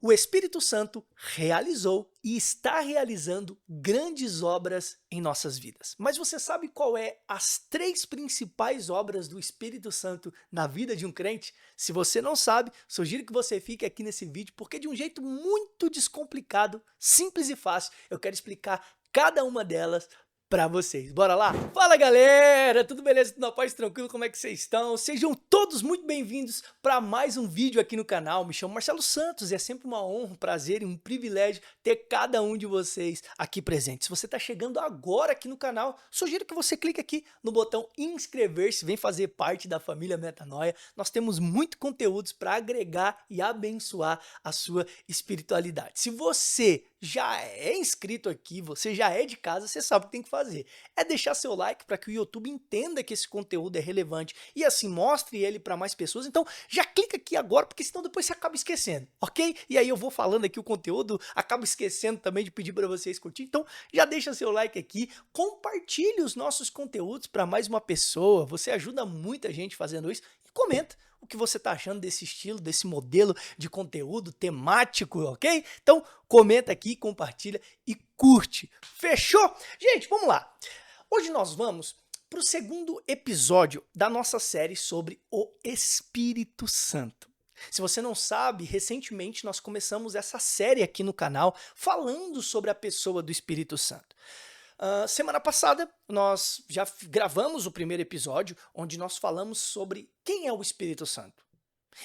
O Espírito Santo realizou e está realizando grandes obras em nossas vidas. Mas você sabe qual é as três principais obras do Espírito Santo na vida de um crente? Se você não sabe, sugiro que você fique aqui nesse vídeo, porque de um jeito muito descomplicado, simples e fácil, eu quero explicar cada uma delas para vocês. Bora lá? Fala galera, tudo beleza? Tudo na paz, tranquilo? Como é que vocês estão? Sejam todos muito bem-vindos para mais um vídeo aqui no canal. Me chamo Marcelo Santos e é sempre uma honra, um prazer e um privilégio ter cada um de vocês aqui presente. Se você está chegando agora aqui no canal, sugiro que você clique aqui no botão inscrever-se, vem fazer parte da família Metanoia. Nós temos muito conteúdos para agregar e abençoar a sua espiritualidade. Se você já é inscrito aqui, você já é de casa, você sabe o que tem que fazer. É deixar seu like para que o YouTube entenda que esse conteúdo é relevante e assim mostre ele para mais pessoas. Então já clica aqui agora, porque senão depois você acaba esquecendo, ok? E aí eu vou falando aqui o conteúdo, acabo esquecendo também de pedir para vocês curtir. Então já deixa seu like aqui, compartilhe os nossos conteúdos para mais uma pessoa. Você ajuda muita gente fazendo isso e comenta o que você está achando desse estilo, desse modelo de conteúdo temático, ok? Então, comenta aqui, compartilha e curte. Fechou? Gente, vamos lá. Hoje nós vamos para o segundo episódio da nossa série sobre o Espírito Santo. Se você não sabe, recentemente nós começamos essa série aqui no canal falando sobre a pessoa do Espírito Santo. Semana passada nós já gravamos o primeiro episódio onde nós falamos sobre quem é o Espírito Santo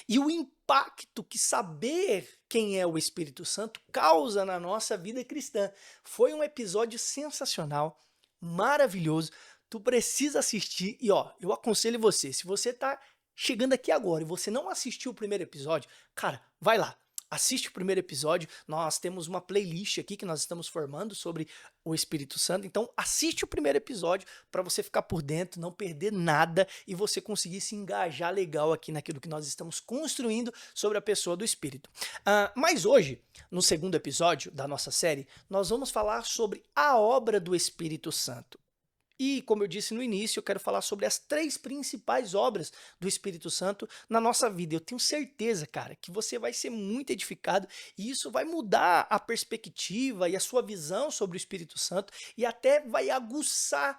e o impacto que saber quem é o Espírito Santo causa na nossa vida cristã. Foi um episódio sensacional, maravilhoso. Tu precisa assistir e ó, eu aconselho você, se você tá chegando aqui agora e você não assistiu o primeiro episódio, cara, vai lá. Assiste o primeiro episódio, nós temos uma playlist aqui que nós estamos formando sobre o Espírito Santo, então assiste o primeiro episódio para você ficar por dentro, não perder nada e você conseguir se engajar legal aqui naquilo que nós estamos construindo sobre a pessoa do Espírito. Mas hoje, no segundo episódio da nossa série, nós vamos falar sobre a obra do Espírito Santo. E, como eu disse no início, eu quero falar sobre as três principais obras do Espírito Santo na nossa vida. Eu tenho certeza, cara, que você vai ser muito edificado e isso vai mudar a perspectiva e a sua visão sobre o Espírito Santo e até vai aguçar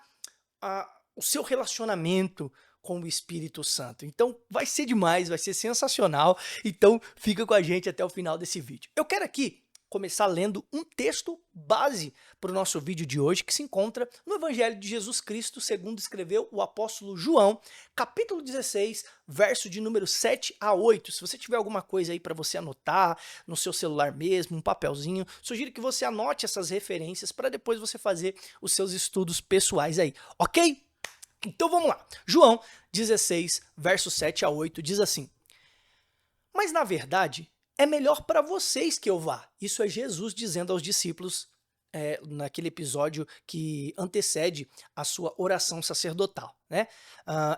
o seu relacionamento com o Espírito Santo. Então, vai ser demais, vai ser sensacional. Então, fica com a gente até o final desse vídeo. Eu quero aqui começar lendo um texto base para o nosso vídeo de hoje, que se encontra no Evangelho de Jesus Cristo, segundo escreveu o apóstolo João, capítulo 16, verso de número 7 a 8. Se você tiver alguma coisa aí para você anotar no seu celular mesmo, um papelzinho, sugiro que você anote essas referências para depois você fazer os seus estudos pessoais aí, ok? Então vamos lá. João 16, verso 7 a 8 diz assim: Mas na verdade é melhor para vocês que eu vá. Isso é Jesus dizendo aos discípulos naquele episódio que antecede a sua oração sacerdotal, né?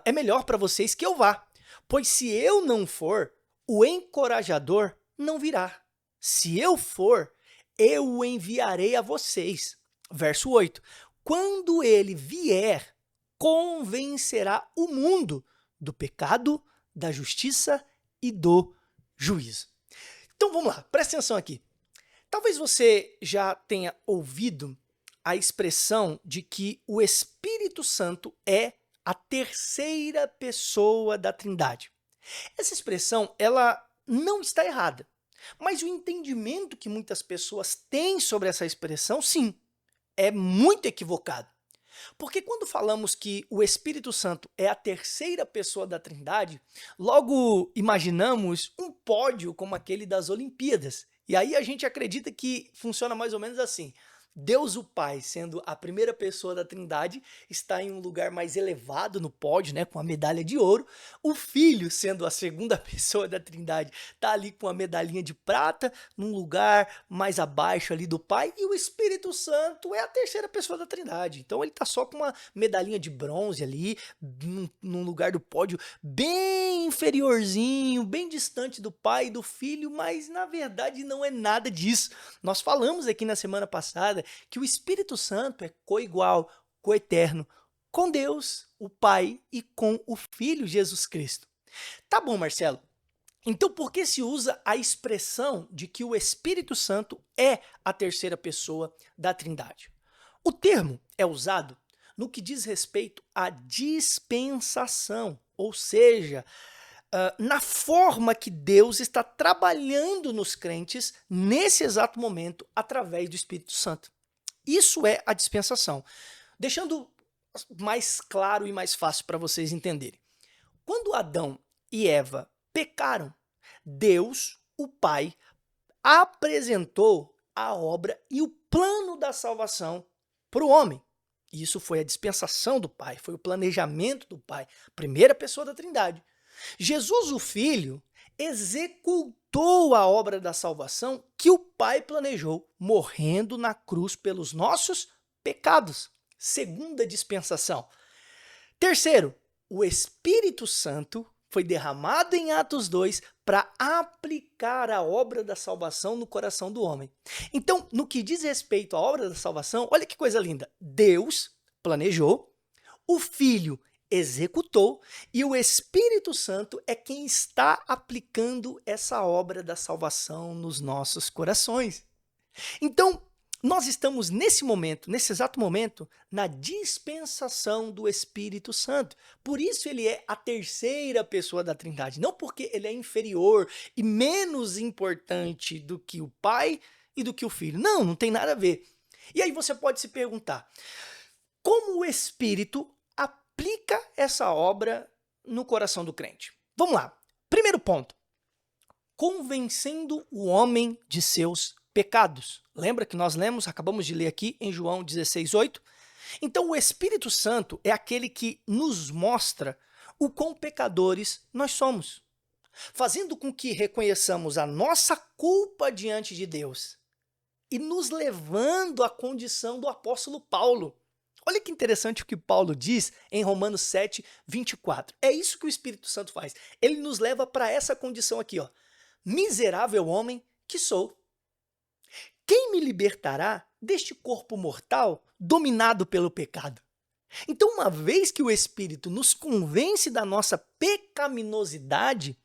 É melhor para vocês que eu vá, pois se eu não for, o encorajador não virá. Se eu for, eu o enviarei a vocês. Verso 8. Quando ele vier, convencerá o mundo do pecado, da justiça e do juízo. Então vamos lá, presta atenção aqui. Talvez você já tenha ouvido a expressão de que o Espírito Santo é a terceira pessoa da Trindade. Essa expressão, ela não está errada, mas o entendimento que muitas pessoas têm sobre essa expressão, sim, é muito equivocado. Porque quando falamos que o Espírito Santo é a terceira pessoa da Trindade, logo imaginamos um pódio como aquele das Olimpíadas. E aí a gente acredita que funciona mais ou menos assim. Deus o Pai, sendo a primeira pessoa da Trindade, está em um lugar mais elevado no pódio, né, com a medalha de ouro. O Filho, sendo a segunda pessoa da Trindade, está ali com a medalhinha de prata, num lugar mais abaixo ali do Pai. E o Espírito Santo é a terceira pessoa da Trindade. Então ele está só com uma medalhinha de bronze ali, num lugar do pódio bem inferiorzinho, bem distante do Pai e do Filho, mas na verdade não é nada disso. Nós falamos aqui na semana passada que o Espírito Santo é coigual, coeterno com Deus, o Pai e com o Filho Jesus Cristo. Tá bom, Marcelo, Então, por que se usa a expressão de que o Espírito Santo é a terceira pessoa da Trindade? O termo é usado no que diz respeito à dispensação, ou seja, na forma que Deus está trabalhando nos crentes nesse exato momento através do Espírito Santo. Isso é a dispensação. Deixando mais claro e mais fácil para vocês entenderem. Quando Adão e Eva pecaram, Deus, o Pai, apresentou a obra e o plano da salvação para o homem. Isso foi a dispensação do Pai, foi o planejamento do Pai, primeira pessoa da Trindade. Jesus, o Filho, executou a obra da salvação que o Pai planejou, morrendo na cruz pelos nossos pecados. Segunda dispensação. Terceiro, o Espírito Santo foi derramado em Atos 2 para aplicar a obra da salvação no coração do homem. Então, no que diz respeito à obra da salvação, olha que coisa linda. Deus planejou, o Filho executou e o Espírito Santo é quem está aplicando essa obra da salvação nos nossos corações. Então, nós estamos nesse momento, nesse exato momento, na dispensação do Espírito Santo. Por isso ele é a terceira pessoa da Trindade. Não porque ele é inferior e menos importante do que o Pai e do que o Filho. Não, não tem nada a ver. E aí você pode se perguntar, como o Espírito aplica essa obra no coração do crente? Vamos lá. Primeiro ponto. Convencendo o homem de seus pecados. Lembra que nós acabamos de ler aqui em João 16:8? Então o Espírito Santo é aquele que nos mostra o quão pecadores nós somos, fazendo com que reconheçamos a nossa culpa diante de Deus e nos levando à condição do apóstolo Paulo. Olha que interessante o que Paulo diz em Romanos 7:24. É isso que o Espírito Santo faz. Ele nos leva para essa condição aqui, ó. Miserável homem que sou. Quem me libertará deste corpo mortal dominado pelo pecado? Então, uma vez que o Espírito nos convence da nossa pecaminosidade,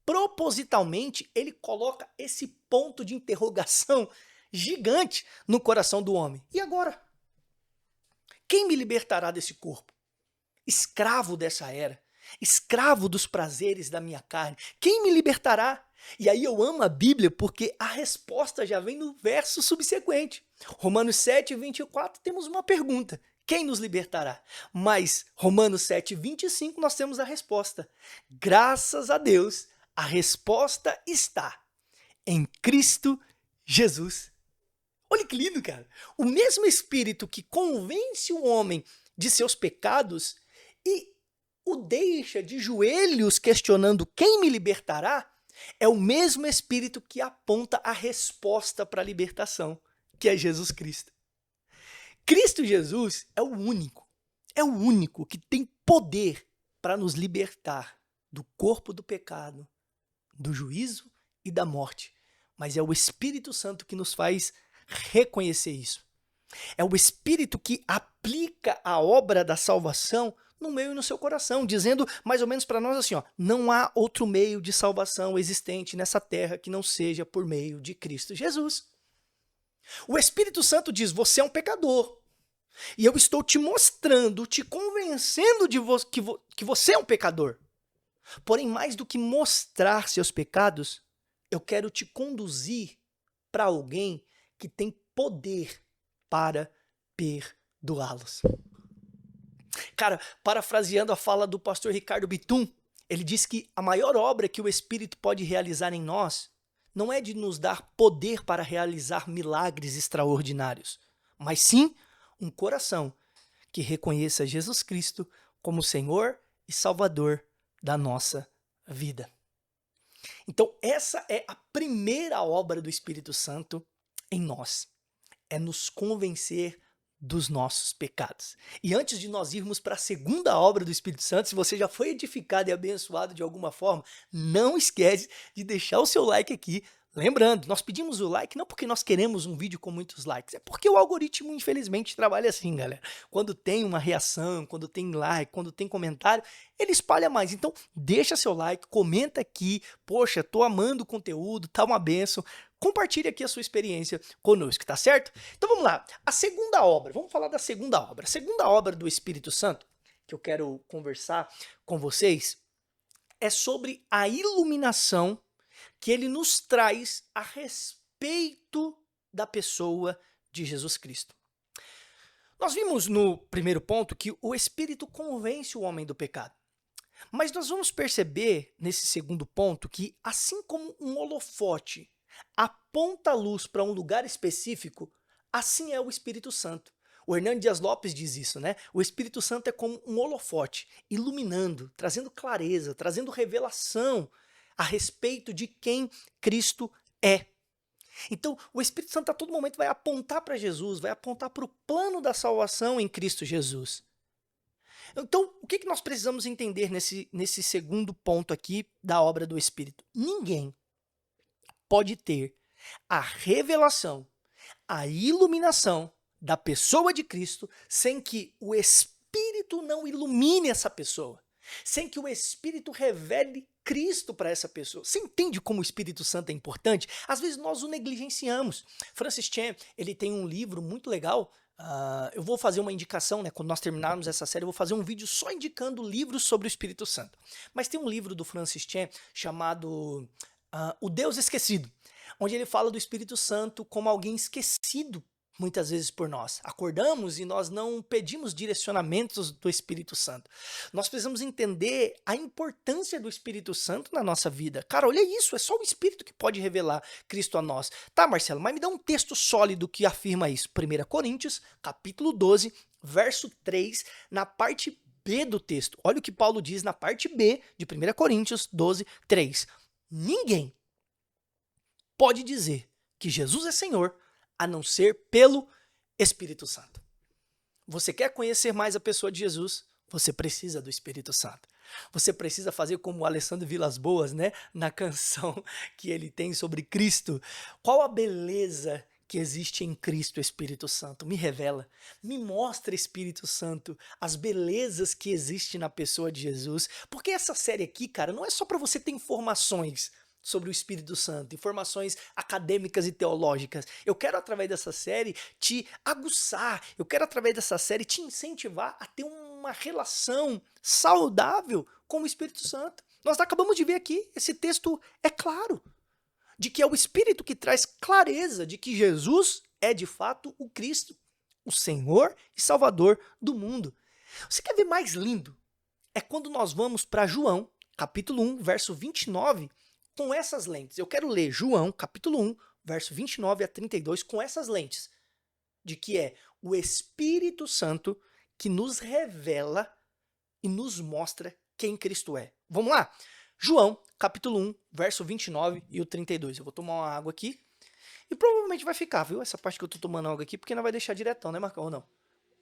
propositalmente ele coloca esse ponto de interrogação gigante no coração do homem. E agora? Quem me libertará desse corpo? Escravo dessa era, escravo dos prazeres da minha carne. Quem me libertará? E aí eu amo a Bíblia porque a resposta já vem no verso subsequente. Romanos 7:24 temos uma pergunta. Quem nos libertará? Mas Romanos 7:25 nós temos a resposta. Graças a Deus, a resposta está em Cristo Jesus. Olha que lindo, cara. O mesmo Espírito que convence o homem de seus pecados e o deixa de joelhos questionando quem me libertará, é o mesmo Espírito que aponta a resposta para a libertação, que é Jesus Cristo. Cristo Jesus é o único que tem poder para nos libertar do corpo do pecado, do juízo e da morte. Mas é o Espírito Santo que nos faz reconhecer isso. É o Espírito que aplica a obra da salvação no meu e no seu coração, dizendo mais ou menos para nós assim, ó, não há outro meio de salvação existente nessa terra que não seja por meio de Cristo Jesus. O Espírito Santo diz, você é um pecador, e eu estou te mostrando, te convencendo de que você é um pecador. Porém, mais do que mostrar seus pecados, eu quero te conduzir para alguém que tem poder para perdoá-los. Cara, parafraseando a fala do pastor Ricardo Bitum, ele diz que a maior obra que o Espírito pode realizar em nós não é de nos dar poder para realizar milagres extraordinários, mas sim um coração que reconheça Jesus Cristo como Senhor e Salvador da nossa vida. Então, essa é a primeira obra do Espírito Santo em nós. É nos convencer dos nossos pecados. E antes de nós irmos para a segunda obra do Espírito Santo, se você já foi edificado e abençoado de alguma forma, não esquece de deixar o seu like aqui, Lembrando, nós pedimos o like não porque nós queremos um vídeo com muitos likes, é porque o algoritmo infelizmente trabalha assim, galera. Quando tem uma reação, quando tem like, quando tem comentário, ele espalha mais. Então, deixa seu like, comenta aqui, poxa, tô amando o conteúdo, tá uma benção. Compartilhe aqui a sua experiência conosco, tá certo? Então vamos lá. A segunda obra, vamos falar da segunda obra. A segunda obra do Espírito Santo, que eu quero conversar com vocês, é sobre a iluminação que ele nos traz a respeito da pessoa de Jesus Cristo. Nós vimos no primeiro ponto que o Espírito convence o homem do pecado. Mas nós vamos perceber nesse segundo ponto que, assim como um holofote aponta a luz para um lugar específico, assim é o Espírito Santo. O Hernán Dias Lopes diz isso, né? O Espírito Santo é como um holofote, iluminando, trazendo clareza, trazendo revelação a respeito de quem Cristo é. Então, o Espírito Santo a todo momento vai apontar para Jesus, vai apontar para o plano da salvação em Cristo Jesus. Então, o que nós precisamos entender nesse segundo ponto aqui da obra do Espírito? Ninguém pode ter a revelação, a iluminação da pessoa de Cristo sem que o Espírito não ilumine essa pessoa, sem que o Espírito revele Cristo para essa pessoa. Você entende como o Espírito Santo é importante? Às vezes nós o negligenciamos. Francis Chan, ele tem um livro muito legal. Eu vou fazer uma indicação, né? Quando nós terminarmos essa série, eu vou fazer um vídeo só indicando livros sobre o Espírito Santo. Mas tem um livro do Francis Chan chamado O Deus Esquecido, onde ele fala do Espírito Santo como alguém esquecido muitas vezes por nós. Acordamos e nós não pedimos direcionamentos do Espírito Santo. Nós precisamos entender a importância do Espírito Santo na nossa vida. Cara, olha isso, é só o Espírito que pode revelar Cristo a nós. Tá, Marcelo, mas me dá um texto sólido que afirma isso. 1 Coríntios, capítulo 12, verso 3, na parte B do texto. Olha o que Paulo diz na parte B de 1 Coríntios 12, 3. Ninguém pode dizer que Jesus é Senhor a não ser pelo Espírito Santo. Você quer conhecer mais a pessoa de Jesus? Você precisa do Espírito Santo. Você precisa fazer como o Alessandro Vilas Boas, né? Na canção que ele tem sobre Cristo. Qual a beleza que existe em Cristo, Espírito Santo? Me revela, me mostra, Espírito Santo, as belezas que existem na pessoa de Jesus. Porque essa série aqui, cara, não é só para você ter informações sobre o Espírito Santo, informações acadêmicas e teológicas. Eu quero, através dessa série, te aguçar, eu quero, através dessa série, te incentivar a ter uma relação saudável com o Espírito Santo. Nós acabamos de ver aqui, esse texto é claro, de que é o Espírito que traz clareza de que Jesus é, de fato, o Cristo, o Senhor e Salvador do mundo. Você quer ver mais lindo? É quando nós vamos para João, capítulo 1, verso 29, com essas lentes. Eu quero ler João, capítulo 1, verso 29 a 32, com essas lentes, de que é o Espírito Santo que nos revela e nos mostra quem Cristo é. Vamos lá? João, capítulo 1, verso 29 e o 32. Eu vou tomar uma água aqui e provavelmente vai ficar, viu? Essa parte que eu tô tomando água aqui, porque não vai deixar diretão, né, Marcão? Ou não?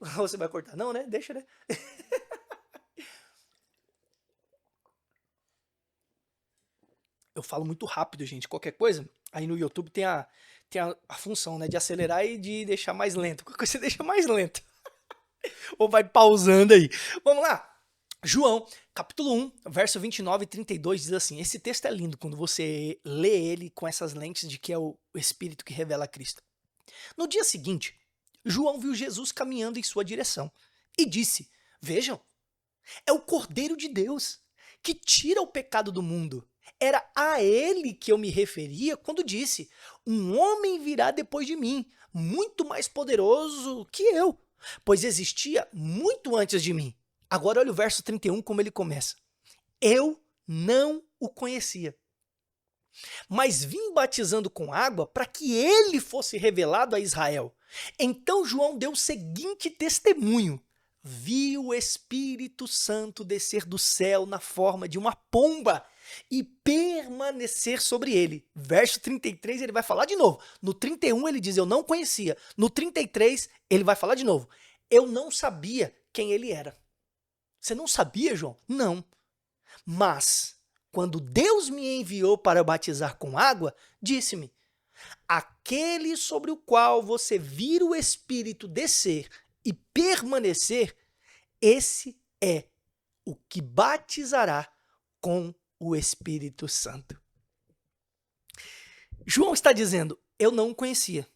Ou você vai cortar? Não, né? Deixa, né? Eu falo muito rápido, gente. Qualquer coisa, aí no YouTube tem a função, né, de acelerar e de deixar mais lento. Qualquer coisa você deixa mais lento. Ou vai pausando aí. Vamos lá. João, capítulo 1, verso 29 e 32 diz assim, esse texto é lindo quando você lê ele com essas lentes de que é o Espírito que revela Cristo. No dia seguinte, João viu Jesus caminhando em sua direção e disse, vejam, é o Cordeiro de Deus que tira o pecado do mundo. Era a ele que eu me referia quando disse, um homem virá depois de mim, muito mais poderoso que eu, pois existia muito antes de mim. Agora olha o verso 31 como ele começa. Eu não o conhecia, mas vim batizando com água para que ele fosse revelado a Israel. Então João deu o seguinte testemunho. Vi o Espírito Santo descer do céu na forma de uma pomba e permanecer sobre ele. Verso 33 ele vai falar de novo. No 31 ele diz, eu não conhecia. No 33 ele vai falar de novo. Eu não sabia quem ele era. Você não sabia, João? Não. Mas, quando Deus me enviou para batizar com água, disse-me: aquele sobre o qual você vir o Espírito descer e permanecer, esse é o que batizará com o Espírito Santo. João está dizendo: eu não o conhecia.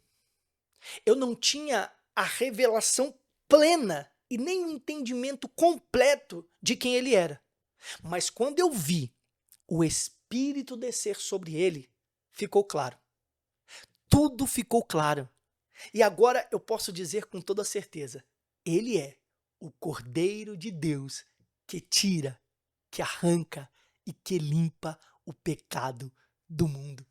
Eu não tinha a revelação plena e nem o entendimento completo de quem ele era. Mas quando eu vi o Espírito descer sobre ele, ficou claro. Tudo ficou claro. E agora eu posso dizer com toda certeza: ele é o Cordeiro de Deus que tira, que arranca e que limpa o pecado do mundo.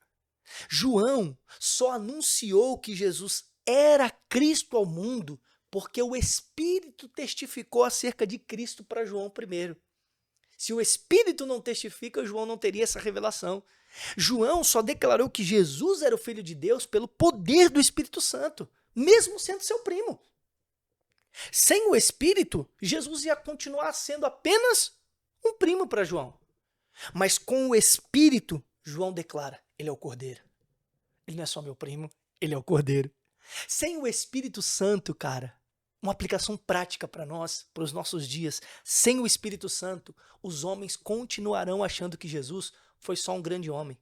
João só anunciou que Jesus era Cristo ao mundo porque o Espírito testificou acerca de Cristo para João primeiro. Se o Espírito não testifica, João não teria essa revelação. João só declarou que Jesus era o Filho de Deus pelo poder do Espírito Santo, mesmo sendo seu primo. Sem o Espírito, Jesus ia continuar sendo apenas um primo para João. Mas com o Espírito, João declara: ele é o Cordeiro. Ele não é só meu primo, ele é o Cordeiro. Sem o Espírito Santo, cara, uma aplicação prática para nós, para os nossos dias, sem o Espírito Santo, os homens continuarão achando que Jesus foi só um grande homem,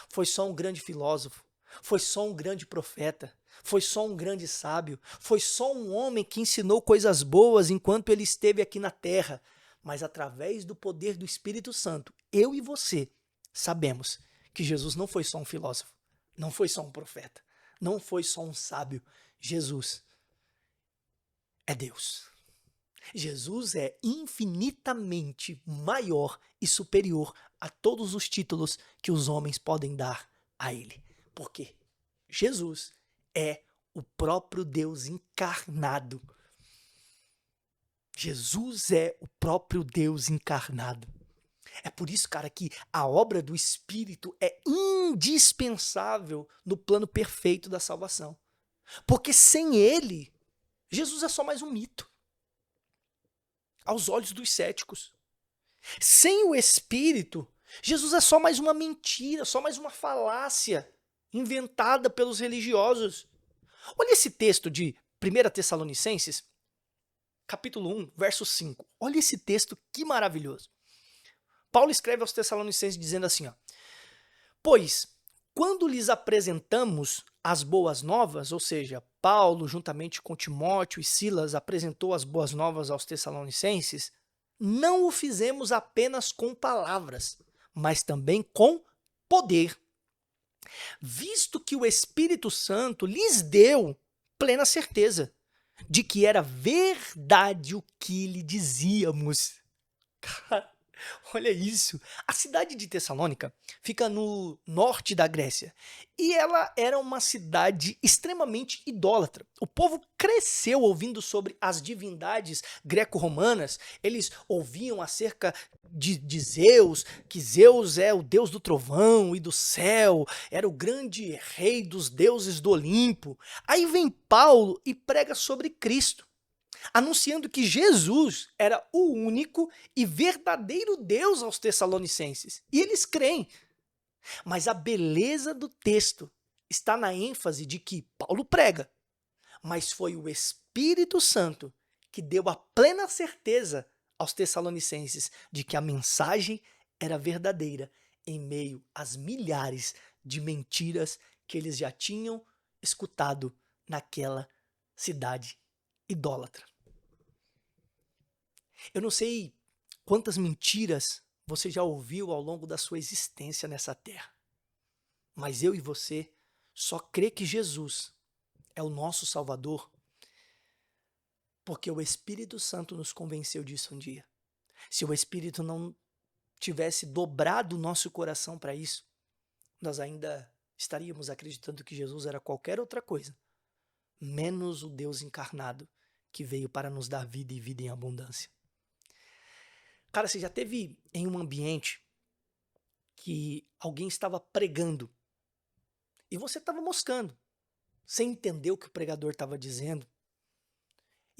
foi só um grande filósofo, foi só um grande profeta, foi só um grande sábio, foi só um homem que ensinou coisas boas enquanto ele esteve aqui na terra. Mas através do poder do Espírito Santo, eu e você sabemos que Jesus não foi só um filósofo, não foi só um profeta, não foi só um sábio. Jesus é Deus. Jesus é infinitamente maior e superior a todos os títulos que os homens podem dar a ele. Porque Jesus é o próprio Deus encarnado. Jesus é o próprio Deus encarnado. É por isso, cara, que a obra do Espírito é indispensável no plano perfeito da salvação. Porque sem ele, Jesus é só mais um mito aos olhos dos céticos. Sem o Espírito, Jesus é só mais uma mentira, só mais uma falácia inventada pelos religiosos. Olha esse texto de 1 Tessalonicenses, capítulo 1, verso 5. Olha esse texto, que maravilhoso. Paulo escreve aos Tessalonicenses dizendo assim, ó: pois, quando lhes apresentamos as boas novas, ou seja, Paulo, juntamente com Timóteo e Silas, apresentou as boas novas aos Tessalonicenses, não o fizemos apenas com palavras, mas também com poder, visto que o Espírito Santo lhes deu plena certeza de que era verdade o que lhe dizíamos. Cara, olha isso. A cidade de Tessalônica fica no norte da Grécia e ela era uma cidade extremamente idólatra. O povo cresceu ouvindo sobre as divindades greco-romanas. Eles ouviam acerca de Zeus, que Zeus é o deus do trovão e do céu, era o grande rei dos deuses do Olimpo. Aí vem Paulo e prega sobre Cristo, anunciando que Jesus era o único e verdadeiro Deus aos Tessalonicenses. E eles creem. Mas a beleza do texto está na ênfase de que Paulo prega, mas foi o Espírito Santo que deu a plena certeza aos Tessalonicenses de que a mensagem era verdadeira em meio às milhares de mentiras que eles já tinham escutado naquela cidade idólatra. Eu não sei quantas mentiras você já ouviu ao longo da sua existência nessa terra, mas eu e você só crê que Jesus é o nosso Salvador porque o Espírito Santo nos convenceu disso um dia. Se o Espírito não tivesse dobrado o nosso coração para isso, nós ainda estaríamos acreditando que Jesus era qualquer outra coisa, menos o Deus encarnado que veio para nos dar vida e vida em abundância. Cara, você já teve em um ambiente que alguém estava pregando e você estava moscando, sem entender o que o pregador estava dizendo?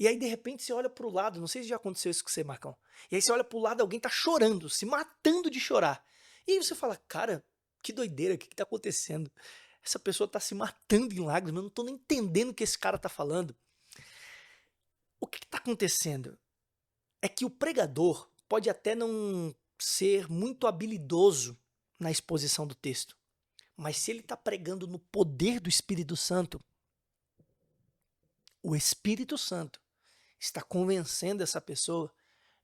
E aí, de repente, você olha para o lado, não sei se já aconteceu isso com você, Marcão, e aí você olha para o lado, alguém está chorando, se matando de chorar. E aí você fala, cara, que doideira, o que está acontecendo? Essa pessoa está se matando em lágrimas, eu não estou nem entendendo o que esse cara está falando. O que está acontecendo? É que o pregador pode até não ser muito habilidoso na exposição do texto, mas se ele está pregando no poder do Espírito Santo, o Espírito Santo está convencendo essa pessoa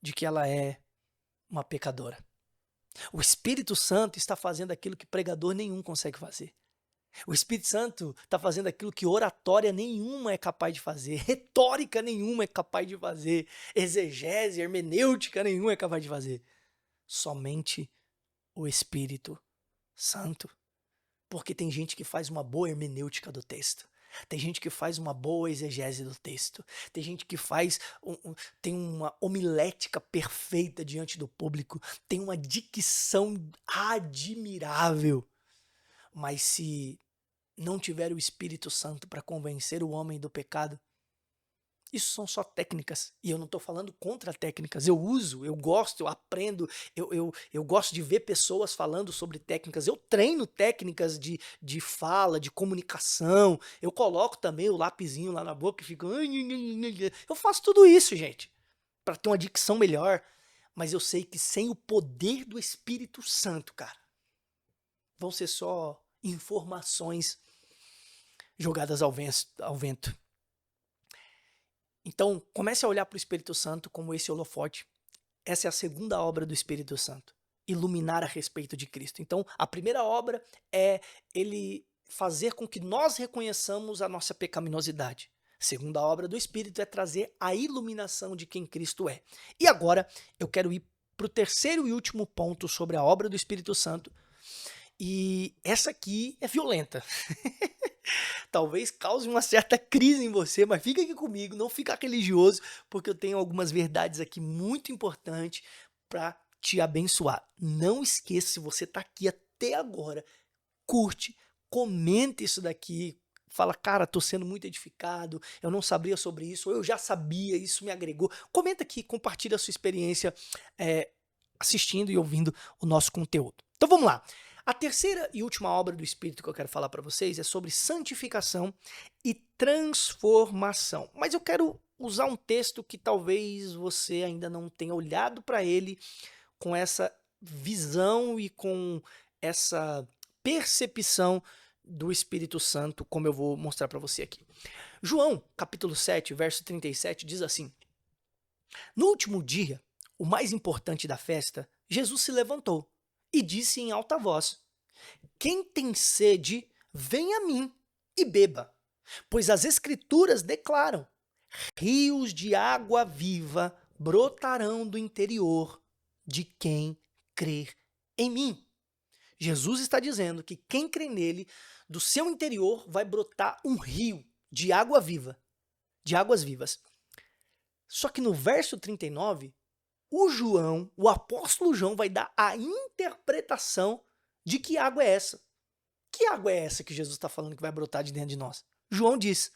de que ela é uma pecadora. O Espírito Santo está fazendo aquilo que pregador nenhum consegue fazer. O Espírito Santo está fazendo aquilo que oratória nenhuma é capaz de fazer, retórica nenhuma é capaz de fazer, exegese, hermenêutica nenhuma é capaz de fazer. Somente o Espírito Santo. Porque tem gente que faz uma boa hermenêutica do texto. Tem gente que faz uma boa exegese do texto. Tem gente que tem uma homilética perfeita diante do público. Tem uma dicção admirável. Mas se não tiver o Espírito Santo para convencer o homem do pecado, isso são só técnicas. E eu não estou falando contra técnicas. Eu uso, eu gosto, eu aprendo. Eu gosto de ver pessoas falando sobre técnicas. Eu treino técnicas de fala, de comunicação. Eu coloco também o lapisinho lá na boca e fico... Eu faço tudo isso, gente, para ter uma dicção melhor. Mas eu sei que sem o poder do Espírito Santo, cara, vão ser só informações jogadas ao vento. Então, comece a olhar para o Espírito Santo como esse holofote. Essa é a segunda obra do Espírito Santo, iluminar a respeito de Cristo. Então, a primeira obra é ele fazer com que nós reconheçamos a nossa pecaminosidade. A segunda obra do Espírito é trazer a iluminação de quem Cristo é. E agora, eu quero ir para o terceiro e último ponto sobre a obra do Espírito Santo. E essa aqui é violenta. Talvez cause uma certa crise em você, mas fica aqui comigo, não fica religioso, porque eu tenho algumas verdades aqui muito importantes para te abençoar. Não esqueça, se você está aqui até agora, curte, comenta isso daqui, fala, cara, tô sendo muito edificado, eu não sabia sobre isso, ou eu já sabia, isso me agregou. Comenta aqui, compartilha a sua experiência assistindo e ouvindo o nosso conteúdo. Então vamos lá. A terceira e última obra do Espírito que eu quero falar para vocês é sobre santificação e transformação. Mas eu quero usar um texto que talvez você ainda não tenha olhado para ele com essa visão e com essa percepção do Espírito Santo, como eu vou mostrar para você aqui. João, capítulo 7, verso 37, diz assim: No último dia, o mais importante da festa, Jesus se levantou e disse em alta voz: Quem tem sede, venha a mim e beba. Pois as Escrituras declaram: rios de água viva brotarão do interior de quem crer em mim. Jesus está dizendo que quem crê nele, do seu interior vai brotar um rio de água viva, de águas vivas. Só que no verso 39, o apóstolo João vai dar a interpretação de que água é essa. Que água é essa que Jesus está falando que vai brotar de dentro de nós? João diz: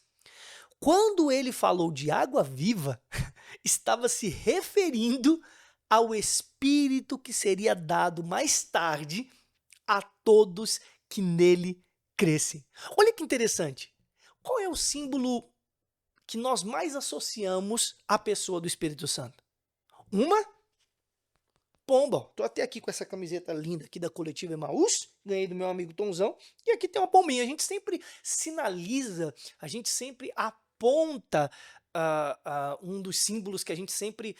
quando ele falou de água viva, estava se referindo ao Espírito que seria dado mais tarde a todos que nele crescem. Olha que interessante. Qual é o símbolo que nós mais associamos à pessoa do Espírito Santo? Uma pomba. Tô até aqui com essa camiseta linda aqui da Coletiva Emaús, ganhei do meu amigo Tonzão, e aqui tem uma pombinha. A gente sempre sinaliza, a gente sempre aponta um dos símbolos que a gente sempre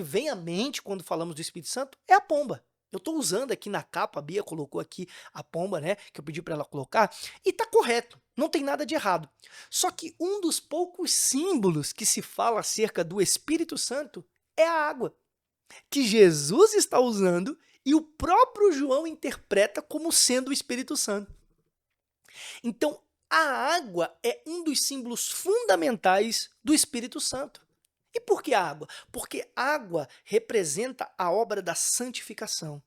vem à mente quando falamos do Espírito Santo, é a pomba. Eu estou usando aqui na capa, a Bia colocou aqui a pomba, né, que eu pedi para ela colocar, e tá correto, não tem nada de errado. Só que um dos poucos símbolos que se fala acerca do Espírito Santo é a água, que Jesus está usando e o próprio João interpreta como sendo o Espírito Santo. Então, a água é um dos símbolos fundamentais do Espírito Santo. E por que água? Porque água representa a obra da santificação,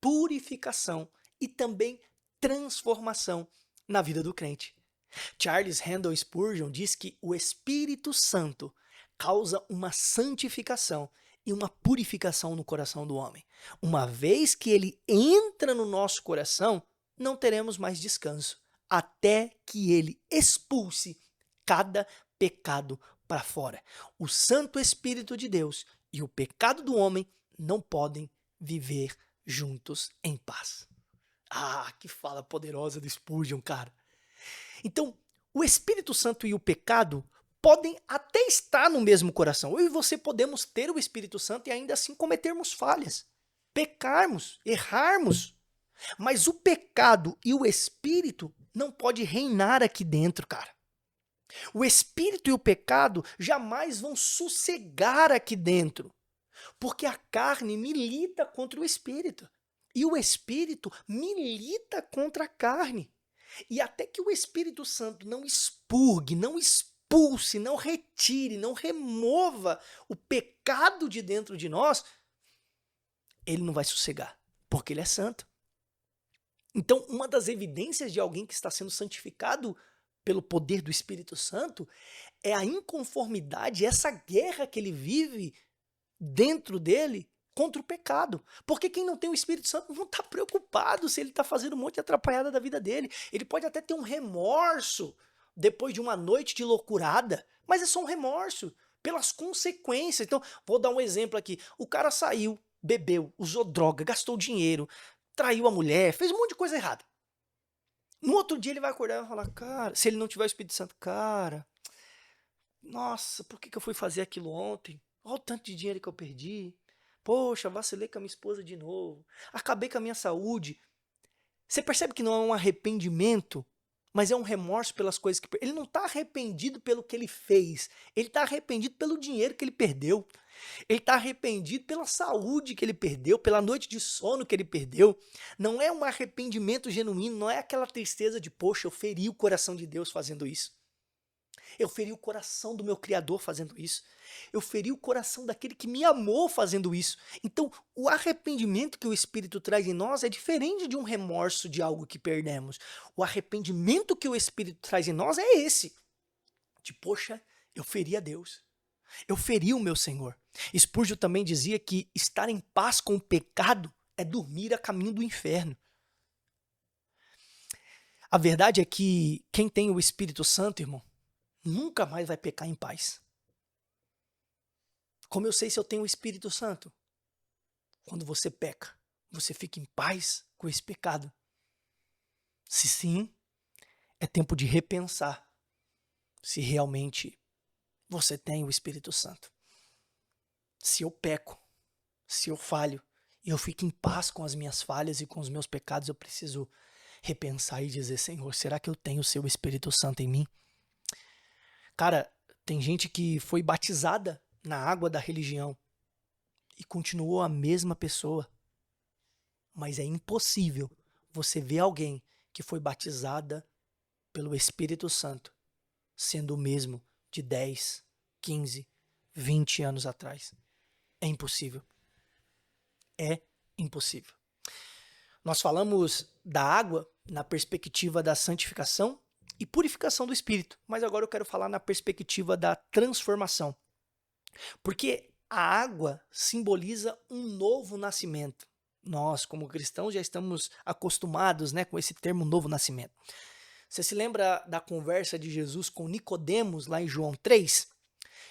purificação e também transformação na vida do crente. Charles Haddon Spurgeon diz que o Espírito Santo causa uma santificação e uma purificação no coração do homem. Uma vez que ele entra no nosso coração, não teremos mais descanso, até que ele expulse cada pecado para fora. O Santo Espírito de Deus e o pecado do homem não podem viver juntos em paz. Ah, que fala poderosa do Spurgeon, cara. Então, o Espírito Santo e o pecado podem até estar no mesmo coração. Eu e você podemos ter o Espírito Santo e ainda assim cometermos falhas, pecarmos, errarmos. Mas o pecado e o Espírito não pode reinar aqui dentro, cara. O Espírito e o pecado jamais vão sossegar aqui dentro, porque a carne milita contra o Espírito e o Espírito milita contra a carne. E até que o Espírito Santo não expurgue, não expulse, não retire, não remova o pecado de dentro de nós, ele não vai sossegar, porque ele é santo. Então, uma das evidências de alguém que está sendo santificado pelo poder do Espírito Santo é a inconformidade, essa guerra que ele vive dentro dele contra o pecado. Porque quem não tem o Espírito Santo não está preocupado se ele está fazendo um monte de atrapalhada da vida dele. Ele pode até ter um remorso depois de uma noite de loucurada, mas é só um remorso pelas consequências. Então, vou dar um exemplo aqui. O cara saiu, bebeu, usou droga, gastou dinheiro, traiu a mulher, fez um monte de coisa errada. No outro dia ele vai acordar e vai falar, cara, se ele não tiver o Espírito Santo, cara, nossa, por que eu fui fazer aquilo ontem? Olha o tanto de dinheiro que eu perdi. Poxa, vacilei com a minha esposa de novo. Acabei com a minha saúde. Você percebe que não é um arrependimento, mas é um remorso pelas coisas que... Ele não está arrependido pelo que ele fez. Ele está arrependido pelo dinheiro que ele perdeu. Ele está arrependido pela saúde que ele perdeu, pela noite de sono que ele perdeu. Não é um arrependimento genuíno, não é aquela tristeza de, poxa, eu feri o coração de Deus fazendo isso. Eu feri o coração do meu Criador fazendo isso. Eu feri o coração daquele que me amou fazendo isso. Então, o arrependimento que o Espírito traz em nós é diferente de um remorso de algo que perdemos. O arrependimento que o Espírito traz em nós é esse. De, poxa, eu feri a Deus. Eu feri o meu Senhor. Spurgeon também dizia que estar em paz com o pecado é dormir a caminho do inferno. A verdade é que quem tem o Espírito Santo, irmão, nunca mais vai pecar em paz. Como eu sei se eu tenho o Espírito Santo? Quando você peca, você fica em paz com esse pecado? Se sim, é tempo de repensar se realmente você tem o Espírito Santo. Se eu peco, se eu falho, e eu fico em paz com as minhas falhas e com os meus pecados, eu preciso repensar e dizer, Senhor, será que eu tenho o seu Espírito Santo em mim? Cara, tem gente que foi batizada na água da religião e continuou a mesma pessoa. Mas é impossível você ver alguém que foi batizada pelo Espírito Santo sendo o mesmo de 10, 15, 20 anos atrás. É impossível. É impossível. Nós falamos da água na perspectiva da santificação e purificação do Espírito, mas agora eu quero falar na perspectiva da transformação. Porque a água simboliza um novo nascimento. Nós, como cristãos, já estamos acostumados, com esse termo novo nascimento. Você se lembra da conversa de Jesus com Nicodemos, lá em João 3?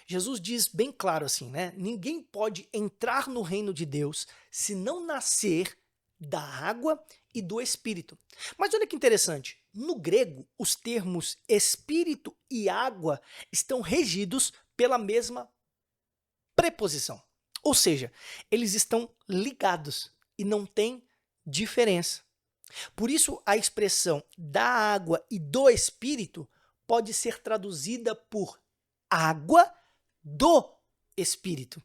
Jesus diz bem claro assim, Ninguém pode entrar no reino de Deus se não nascer da água e do Espírito. Mas olha que interessante, no grego, os termos Espírito e água estão regidos pela mesma preposição. Ou seja, eles estão ligados e não tem diferença. Por isso, a expressão da água e do Espírito pode ser traduzida por água do Espírito.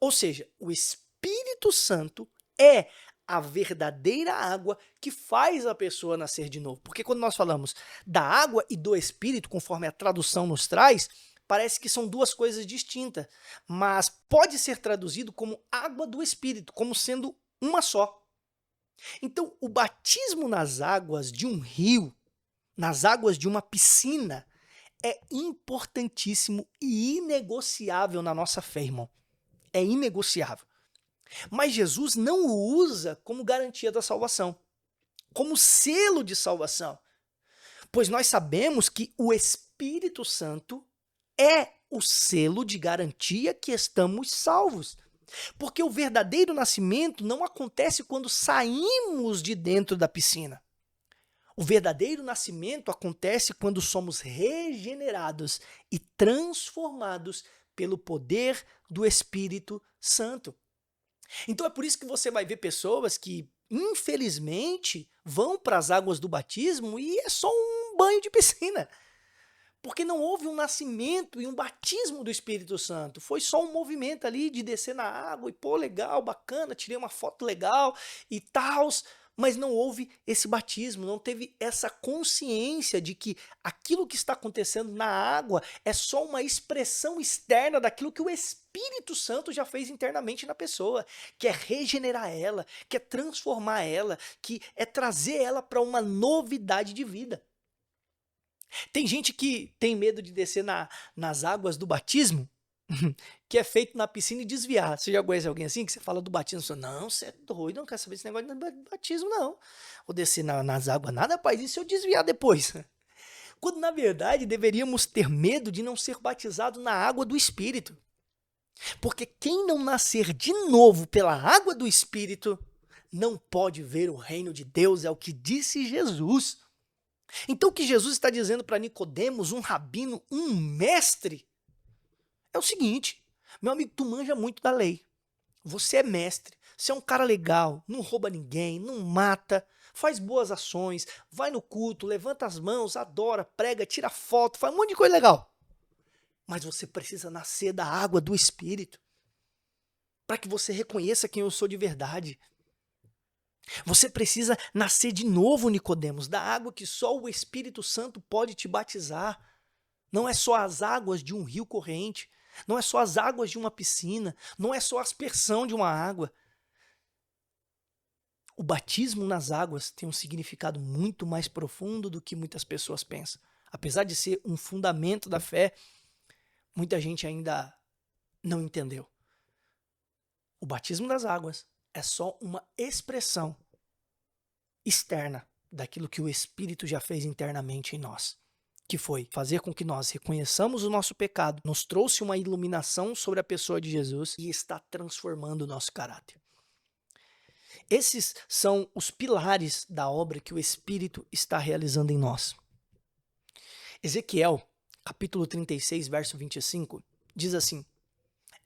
Ou seja, o Espírito Santo é a verdadeira água que faz a pessoa nascer de novo. Porque quando nós falamos da água e do Espírito, conforme a tradução nos traz, parece que são duas coisas distintas, mas pode ser traduzido como água do Espírito, como sendo uma só. Então, o batismo nas águas de um rio, nas águas de uma piscina, é importantíssimo e inegociável na nossa fé, irmão. é inegociável. Mas Jesus não o usa como garantia da salvação, como selo de salvação, pois nós sabemos que o Espírito Santo é o selo de garantia que estamos salvos. Porque o verdadeiro nascimento não acontece quando saímos de dentro da piscina. O verdadeiro nascimento acontece quando somos regenerados e transformados pelo poder do Espírito Santo. Então é por isso que você vai ver pessoas que, infelizmente, vão para as águas do batismo e é só um banho de piscina. Porque não houve um nascimento e um batismo do Espírito Santo. Foi só um movimento ali de descer na água e, pô, legal, bacana, tirei uma foto legal e tal. Mas não houve esse batismo, não teve essa consciência de que aquilo que está acontecendo na água é só uma expressão externa daquilo que o Espírito Santo já fez internamente na pessoa, que é regenerar ela, que é transformar ela, que é trazer ela para uma novidade de vida. Tem gente que tem medo de descer nas águas do batismo, que é feito na piscina e desviar. Você já conhece alguém assim que você fala do batismo? Você fala, não, você é doido, não quero saber desse negócio de batismo, não. Vou descer nas águas, nada, rapaz, e se eu desviar depois? Quando, na verdade, deveríamos ter medo de não ser batizado na água do Espírito. Porque quem não nascer de novo pela água do Espírito não pode ver o reino de Deus, é o que disse Jesus. Então o que Jesus está dizendo para Nicodemos, um rabino, um mestre, é o seguinte: meu amigo, tu manja muito da lei. Você é mestre, você é um cara legal, não rouba ninguém, não mata, faz boas ações, vai no culto, levanta as mãos, adora, prega, tira foto, faz um monte de coisa legal. Mas você precisa nascer da água do Espírito para que você reconheça quem eu sou de verdade. Você precisa nascer de novo, Nicodemos, da água que só o Espírito Santo pode te batizar. Não é só as águas de um rio corrente, não é só as águas de uma piscina, não é só a aspersão de uma água. O batismo nas águas tem um significado muito mais profundo do que muitas pessoas pensam. Apesar de ser um fundamento da fé, muita gente ainda não entendeu. O batismo das águas é só uma expressão externa daquilo que o Espírito já fez internamente em nós, que foi fazer com que nós reconheçamos o nosso pecado, nos trouxe uma iluminação sobre a pessoa de Jesus e está transformando o nosso caráter. Esses são os pilares da obra que o Espírito está realizando em nós. Ezequiel, capítulo 36, verso 25, diz assim: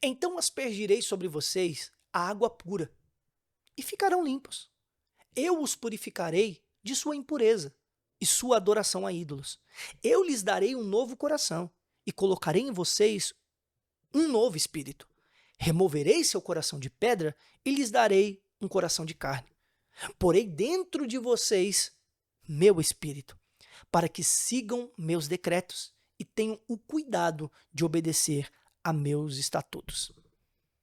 então aspergirei sobre vocês a água pura, e ficarão limpos. Eu os purificarei de sua impureza e sua adoração a ídolos. Eu lhes darei um novo coração, e colocarei em vocês um novo espírito. Removerei seu coração de pedra, e lhes darei um coração de carne. Porei dentro de vocês meu espírito, para que sigam meus decretos e tenham o cuidado de obedecer a meus estatutos.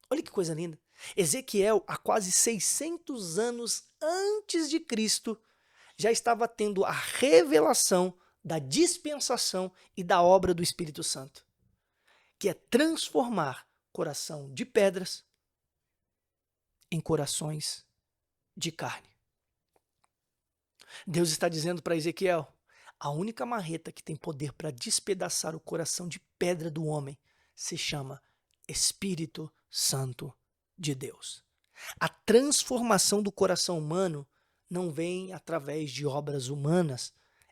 Olha que coisa linda. Ezequiel, há quase 600 anos antes de Cristo, já estava tendo a revelação da dispensação e da obra do Espírito Santo, que é transformar coração de pedras em corações de carne. Deus está dizendo para Ezequiel: a única marreta que tem poder para despedaçar o coração de pedra do homem se chama Espírito Santo de Deus. A transformação do coração humano não vem através de obras humanas,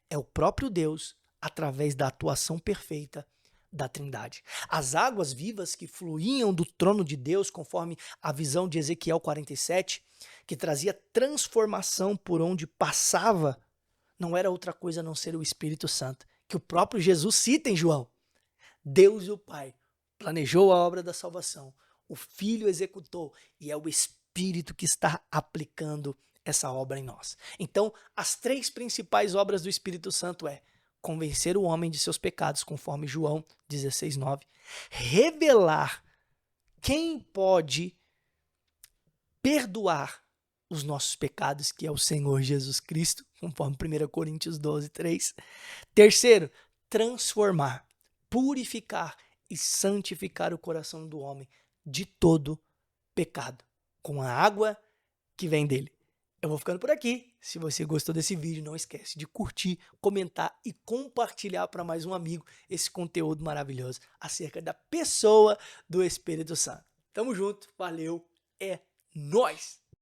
é o próprio Deus através da atuação perfeita da Trindade. As águas vivas que fluíam do trono de Deus, conforme a visão de Ezequiel 47, que trazia transformação por onde passava, não era outra coisa a não ser o Espírito Santo, que o próprio Jesus cita em João. Deus e o Pai planejou a obra da salvação, o Filho executou e é o Espírito que está aplicando essa obra em nós. Então, as três principais obras do Espírito Santo é convencer o homem de seus pecados, conforme João 16:9, revelar quem pode perdoar os nossos pecados, que é o Senhor Jesus Cristo, conforme 1 Coríntios 12:3. Terceiro, transformar, purificar e santificar o coração do homem, de todo pecado, com a água que vem dele. Eu vou ficando por aqui. Se você gostou desse vídeo, não esquece de curtir, comentar e compartilhar para mais um amigo esse conteúdo maravilhoso acerca da pessoa do Espírito Santo. Tamo junto, valeu, é nóis!